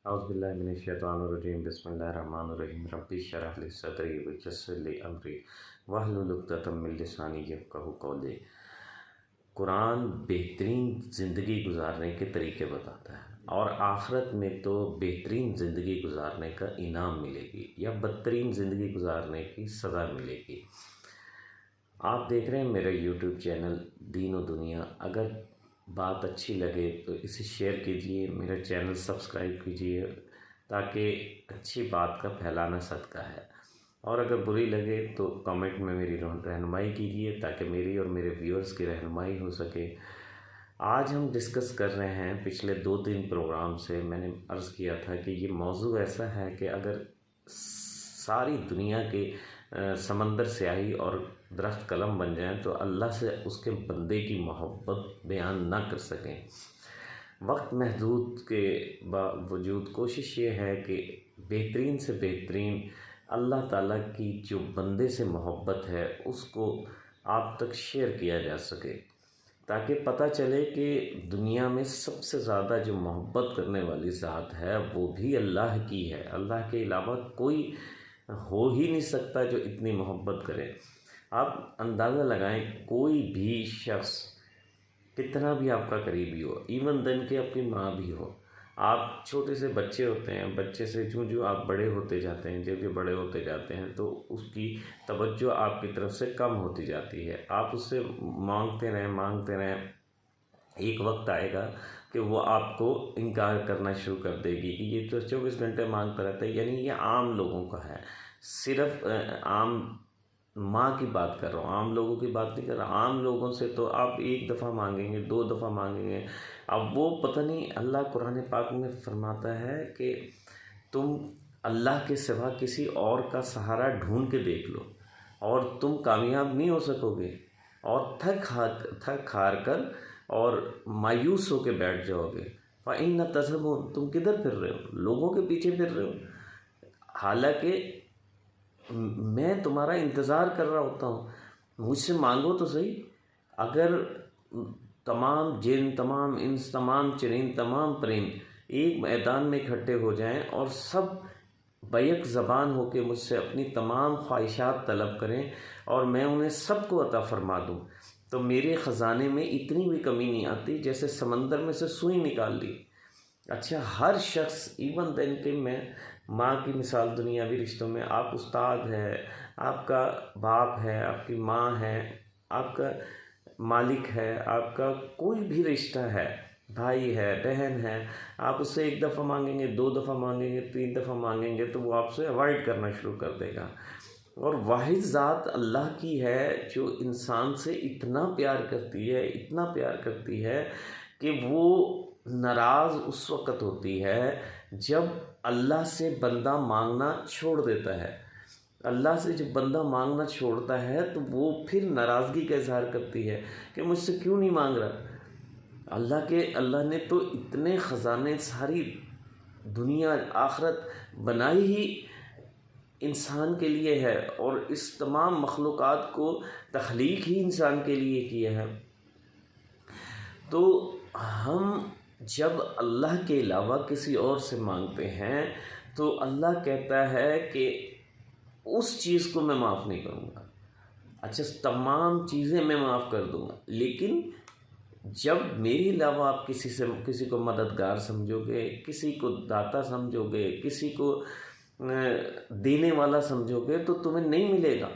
औज़ुबिल्लाहिमिनश्शैतानिर्रजीम बिस्मिल्लाहिर्रहमानिर्रहीम रब्बि इश्रह ली सदरी वयस्सिर ली अमरी वहलुल उक़दतम मिन लिसानी यफ़क़हू क़ौली। कुरान बेहतरीन ज़िंदगी गुजारने के तरीके बताता है और आखिरत में तो बेहतरीन ज़िंदगी गुजारने का इनाम मिलेगी या बदतरीन ज़िंदगी गुजारने की सज़ा मिलेगी। आप देख रहे हैं मेरा यूट्यूब चैनल दीन व दुनिया। अगर बात अच्छी लगे तो इसे शेयर कीजिए, मेरा चैनल सब्सक्राइब कीजिए ताकि अच्छी बात का फैलाना सदका है। और अगर बुरी लगे तो कमेंट में मेरी रहनुमाई कीजिए ताकि मेरी और मेरे व्यूअर्स की रहनुमाई हो सके। आज हम डिस्कस कर रहे हैं, पिछले 2-3 प्रोग्राम से मैंने अर्ज़ किया था कि ये मौजू ऐसा है कि अगर सारी दुनिया के समंदर स्याही और दरख्त कलम बन जाएं तो अल्लाह से उसके बंदे की मोहब्बत बयान ना कर सकें। वक्त महदूद के बावजूद कोशिश ये है कि बेहतरीन से बेहतरीन अल्लाह ताला की जो बंदे से मोहब्बत है उसको आप तक शेयर किया जा सके, ताकि पता चले कि दुनिया में सबसे ज़्यादा जो मोहब्बत करने वाली ज़ात है वो भी अल्लाह की है। अल्लाह के अलावा कोई हो ही नहीं सकता जो इतनी मोहब्बत करे। आप अंदाज़ा लगाएं, कोई भी शख्स कितना भी आपका करीबी हो, इवन देन के आपकी माँ भी हो, आप छोटे से बच्चे होते हैं, बच्चे से जो आप बड़े होते जाते हैं, जब बड़े होते जाते हैं तो उसकी तवज्जो आपकी तरफ से कम होती जाती है। आप उससे मांगते रहें, एक वक्त आएगा कि वो आपको इनकार करना शुरू कर देगी कि ये तो 24 घंटे मांगता रहता है। यानी ये आम लोगों का है, सिर्फ आम माँ की बात कर रहा हूँ, आम लोगों की बात नहीं कर रहा। आम लोगों से तो आप 1 दफ़ा मांगेंगे, 2 दफ़ा मांगेंगे, अब वो पता नहीं। अल्लाह कुरान पाक में फरमाता है कि तुम अल्लाह के सिवा किसी और का सहारा ढूंढ के देख लो और तुम कामयाब नहीं हो सकोगे और थक हार कर और मायूस होकर बैठ जाओगे। फ़इन तज़हबून, तुम किधर फिर रहे हो? लोगों के पीछे फिर रहे हो, हालांकि मैं तुम्हारा इंतज़ार कर रहा होता हूँ। मुझसे मांगो तो सही। अगर तमाम जिन, तमाम इंस, तमाम चरिंद, तमाम परिंद एक मैदान में इकट्ठे हो जाएं और सब बैक ज़बान होकर मुझसे अपनी तमाम ख्वाहिशात तलब करें और मैं उन्हें सबको अता फरमा दूँ, तो मेरे ख़जाने में इतनी भी कमी नहीं आती जैसे समंदर में से सुई निकाल ली। अच्छा, हर शख्स, इवन देन के मैं माँ की मिसाल दुनियावी रिश्तों में, आप उस्ताद है, आपका बाप है, आपकी माँ है, आपका मालिक है, आपका कोई भी रिश्ता है, भाई है, बहन है, आप उससे 1 दफ़ा मांगेंगे, 2 दफ़ा मांगेंगे, 3 दफ़ा मांगेंगे तो वो आपसे अवॉइड करना शुरू कर देगा। और वाहिद ज़ात अल्लाह की है जो इंसान से इतना प्यार करती है, इतना प्यार करती है कि वो नाराज़ उस वक़्त होती है जब अल्लाह से बंदा मांगना छोड़ देता है। अल्लाह से जब बंदा मांगना छोड़ता है तो वो फिर नाराज़गी का इज़हार करती है कि मुझसे क्यों नहीं मांग रहा। अल्लाह ने तो इतने ख़जाने, सारी दुनिया आखिरत बनाई ही इंसान के लिए है और इस तमाम मखलूक़ात को तख्लीक ही इंसान के लिए किया है। तो हम जब अल्लाह के अलावा किसी और से मांगते हैं तो अल्लाह कहता है कि उस चीज़ को मैं माफ़ नहीं करूँगा। अच्छा, तमाम चीज़ें मैं माफ़ कर दूँगा, लेकिन जब मेरे अलावा आप किसी को मददगार समझोगे, किसी को दाता समझोगे, किसी को देने वाला समझोगे तो तुम्हें नहीं मिलेगा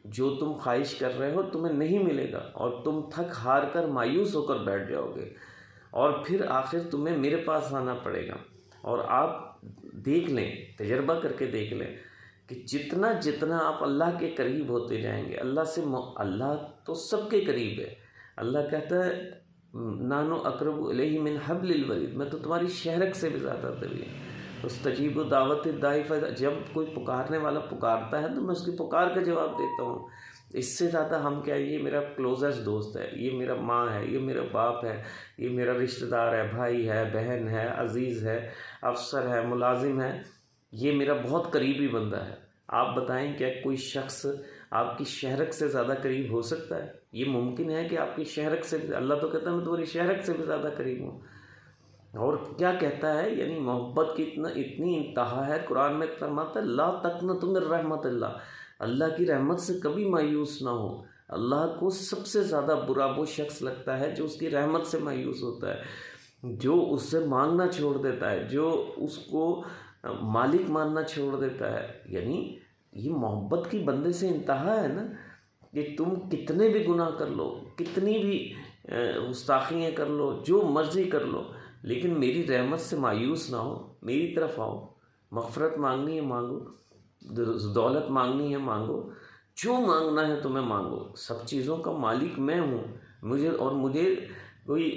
जो तुम ख्वाहिश कर रहे हो, तुम्हें नहीं मिलेगा और तुम थक हार कर मायूस होकर बैठ जाओगे और फिर आखिर तुम्हें मेरे पास आना पड़ेगा। और आप देख लें, तजर्बा करके देख लें कि जितना जितना आप अल्लाह के करीब होते जाएंगे, अल्लाह तो सबके करीब है। अल्लाह कहता है नानो अक़रबु इलैहि मिन हब्लिल वरीद, मैं तो तुम्हारी शहरक से भी ज़्यादा करीब। उस्तजीबु दावत दाई, जब कोई पुकारने वाला पुकारता है तो मैं उसकी पुकार का जवाब देता हूँ। इससे ज़्यादा हम क्या, ये मेरा क्लोजेस्ट दोस्त है, ये मेरा माँ है, ये मेरा बाप है, ये मेरा रिश्तेदार है, भाई है, बहन है, अज़ीज़ है, अफसर है, मुलाजिम है, ये मेरा बहुत करीबी बंदा है। आप बताएं क्या कोई शख्स आपकी शहरक से ज़्यादा करीब हो सकता है? ये मुमकिन है कि आपकी शहरक से, अल्लाह तो कहता है मैं तुम्हारी शहरक से भी ज़्यादा करीब हूँ। और क्या कहता है, यानी मोहब्बत की इतनी इंतहा है, कुरान में फरमाता है ला तक़नतु मिन रहमतिल्लाह, अल्लाह की रहमत से कभी मायूस ना हो। अल्लाह को सबसे ज़्यादा बुरा वो शख्स लगता है जो उसकी रहमत से मायूस होता है, जो उससे मांगना छोड़ देता है, जो उसको मालिक मानना छोड़ देता है। यानी ये मोहब्बत की बंदे से इंतहा है ना, कि तुम कितने भी गुनाह कर लो, कितनी भी गुस्ताखियाँ कर लो, जो मर्ज़ी कर लो, लेकिन मेरी रहमत से मायूस ना हो, मेरी तरफ आओ। मग़फ़िरत मांगनी है मांगो, दौलत मांगनी है मांगो, जो मांगना है तुम्हें मांगो, सब चीज़ों का मालिक मैं हूँ। मुझे कोई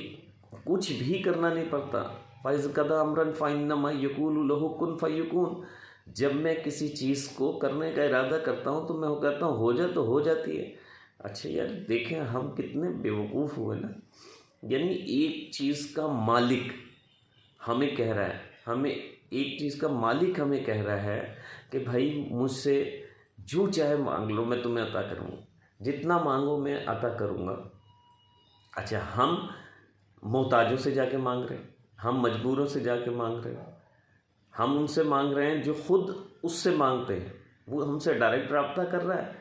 कुछ भी करना नहीं पड़ता। फ़ैज़ कदा अमरन फ़इन्नमा यक़ूलु लहु कुन फ़यकून, जब मैं किसी चीज़ को करने का इरादा करता हूँ तो मैं वो कहता हूँ हो जा तो हो जाती है। अच्छा यार, देखें हम कितने बेवकूफ़ हुए ना। यानी एक चीज़ का मालिक हमें कह रहा है, हमें कह रहा है कि भाई मुझसे जो चाहे मांग लो, मैं तुम्हें अता करूँगा, जितना मांगो मैं अता करूँगा। अच्छा, हम मोहताजों से जाके मांग रहे हैं, हम मजबूरों से जाके मांग रहे हैं, हम उनसे मांग रहे हैं जो खुद उससे मांगते हैं, वो हमसे डायरेक्ट रब्ता कर रहा है,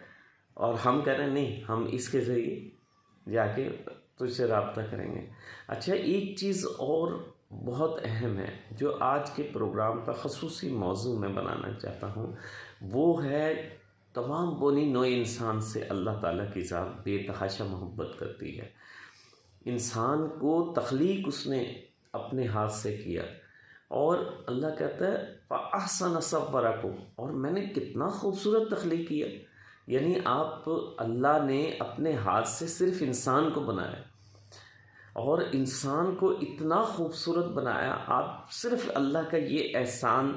और हम कह रहे हैं नहीं, हम इसके ज़रिए जाके तुझसे रब्ता करेंगे। अच्छा, एक चीज़ और बहुत अहम है जो आज के प्रोग्राम का ख़ुसूसी मौजू मैं बनाना चाहता हूँ, वो है तमाम बोनी नोए इंसान से अल्लाह ताला की ज़ात बेतहाशा मोहब्बत करती है। इंसान को तख्लीक उसने अपने हाथ से किया, और अल्लाह कहता है फ़अहसन सव्वरकुम, और मैंने कितना खूबसूरत तख्लीक किया। यानी आप, अल्लाह ने अपने हाथ से सिर्फ इंसान को बनाया, और इंसान को इतना खूबसूरत बनाया। आप सिर्फ अल्लाह का ये एहसान,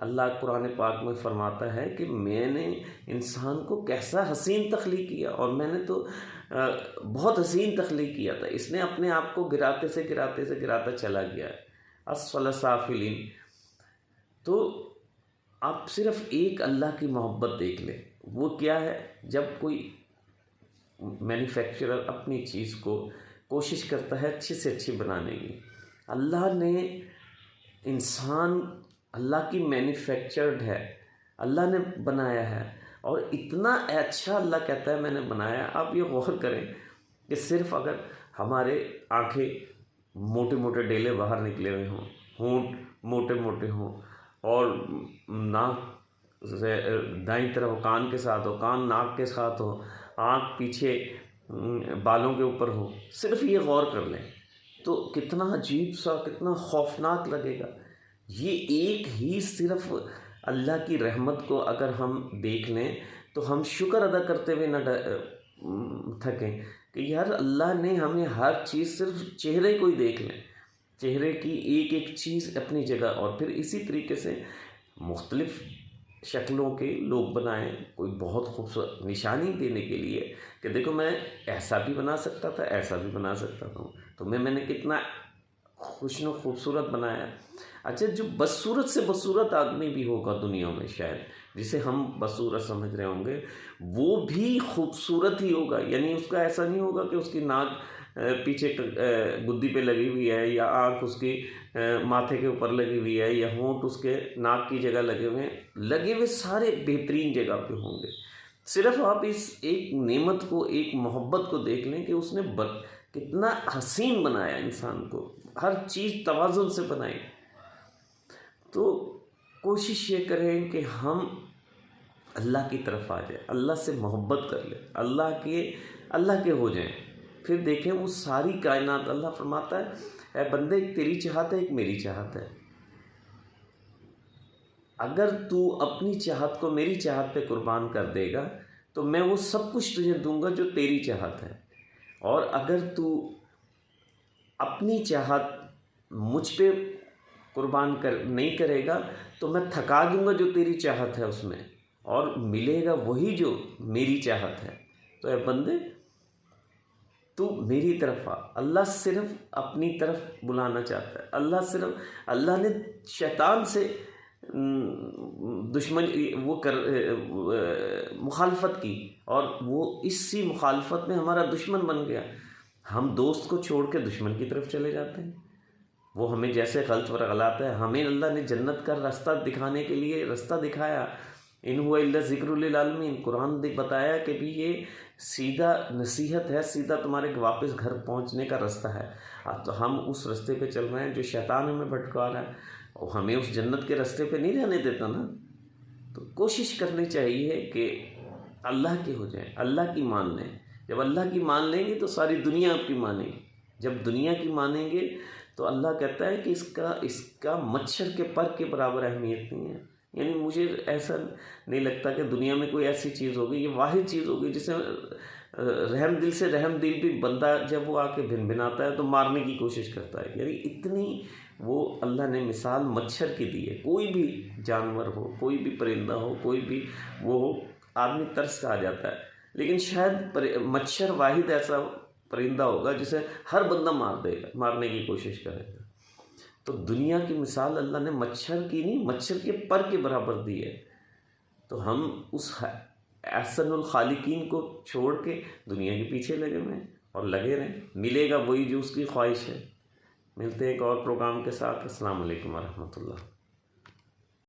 अल्लाह कुरान पाक में फरमाता है कि मैंने इंसान को कैसा हसीन तख्लीक किया, और मैंने तो बहुत हसीन तख्लीक किया था। इसने अपने आप को गिराता चला गया है, अस्फल साफिलीन। तो आप सिर्फ एक अल्लाह की मोहब्बत देख लें, वो क्या है, जब कोई मैन्युफैक्चरर अपनी चीज़ को कोशिश करता है अच्छी से अच्छी बनाने की, अल्लाह ने इंसान, अल्लाह की मैन्युफैक्चर्ड है, अल्लाह ने बनाया है, और इतना अच्छा अल्लाह कहता है मैंने बनाया। आप ये गौर करें कि सिर्फ अगर हमारे आँखें मोटे मोटे डेले बाहर निकले हुए हों, होंठ मोटे मोटे हों, और नाक दाईं तरफ कान के साथ हो, कान नाक के साथ हो, आँख पीछे बालों के ऊपर हो, सिर्फ ये गौर कर लें तो कितना अजीब सा, कितना खौफनाक लगेगा। ये एक ही सिर्फ अल्लाह की रहमत को अगर हम देख लें तो हम शुक्र अदा करते हुए न थकें कि यार अल्लाह ने हमें हर चीज़, सिर्फ चेहरे को ही देख लें, चेहरे की एक एक चीज़ अपनी जगह, और फिर इसी तरीके से मुख्तलिफ़ शक्लों के लोग बनाएं, कोई बहुत खूबसूरत निशानी देने के लिए कि देखो मैं ऐसा भी बना सकता था, ऐसा भी बना सकता था, तो मैंने कितना खुशनु खूबसूरत बनाया। अच्छा, जो बदसूरत से बदसूरत आदमी भी होगा दुनिया में शायद, जिसे हम बदसूरत समझ रहे होंगे, वो भी खूबसूरत ही होगा। यानी उसका ऐसा नहीं होगा कि उसकी नाक पीछे गुद्दी पे लगी हुई है, या आँख उसकी माथे के ऊपर लगी हुई है, या होंठ उसके नाक की जगह लगे हुए सारे बेहतरीन जगह पे होंगे। सिर्फ आप इस एक नेमत को, एक मोहब्बत को देख लें कि उसने कितना हसीन बनाया इंसान को, हर चीज़ तवाज़ुन से बनाई। तो कोशिश ये करें कि हम अल्लाह की तरफ आ जाए, अल्लाह से मोहब्बत कर लें, अल्लाह के हो जाएं। फिर देखें वो सारी कायनात, अल्लाह फरमाता है ऐ बंदे, एक तेरी चाहत है, एक मेरी चाहत है। अगर तू अपनी चाहत को मेरी चाहत पे कुर्बान कर देगा तो मैं वो सब कुछ तुझे दूंगा जो तेरी चाहत है, और अगर तू अपनी चाहत मुझ पे कुर्बान नहीं करेगा तो मैं थका दूंगा जो तेरी चाहत है उसमें, और मिलेगा वही जो मेरी चाहत है। तो ऐ बंदे, तू मेरी तरफ आ। अल्लाह सिर्फ अपनी तरफ बुलाना चाहता है। अल्लाह ने शैतान से मुखालफत की, और वो इसी मुखालफत में हमारा दुश्मन बन गया। हम दोस्त को छोड़ के दुश्मन की तरफ चले जाते हैं। वो हमें जैसे गलत व गलात है, हमें अल्लाह ने जन्नत का रास्ता दिखाने के लिए रास्ता दिखाया। इन हुआ इल्ला ज़िक्रुल लिल आलमीन, कुरान बताया कि भी ये सीधा नसीहत है, सीधा तुम्हारे वापस घर पहुंचने का रास्ता है। अब तो हम उस रास्ते पे चल रहे हैं जो शैतान हमें भटका रहा है, और हमें उस जन्नत के रास्ते पे नहीं जाने देता ना। तो कोशिश करनी चाहिए कि अल्लाह के हो जाए, अल्लाह की मान लें। जब अल्लाह की मान लेंगे तो सारी दुनिया आपकी मानेगी। जब दुनिया की मानेंगे तो अल्लाह कहता है कि इसका मच्छर के पर के बराबर अहमियत नहीं है। यानी मुझे ऐसा नहीं लगता कि दुनिया में कोई ऐसी चीज़ होगी, ये वाहिद चीज़ होगी जिसे रहम दिल से रहम दिल भी बंदा जब वो आके भिनभिनाता है तो मारने की कोशिश करता है। यानी इतनी वो अल्लाह ने मिसाल मच्छर की दी है। कोई भी जानवर हो, कोई भी परिंदा हो, कोई भी वो हो, आदमी तरस खा जाता है। लेकिन शायद मच्छर वाहिद ऐसा परिंदा होगा जिसे हर बंदा मार देगा, मारने की कोशिश करेगा। तो दुनिया की मिसाल अल्लाह ने मच्छर की नहीं, मच्छर के पर के बराबर दी है। तो हम उस अहसनुल खालिकीन को छोड़ के दुनिया के पीछे लगे हुए हैं और लगे रहें, मिलेगा वही जो उसकी ख्वाहिश है। मिलते हैं एक और प्रोग्राम के साथ। अस्सलाम वालेकुम व रहमतुल्लाह।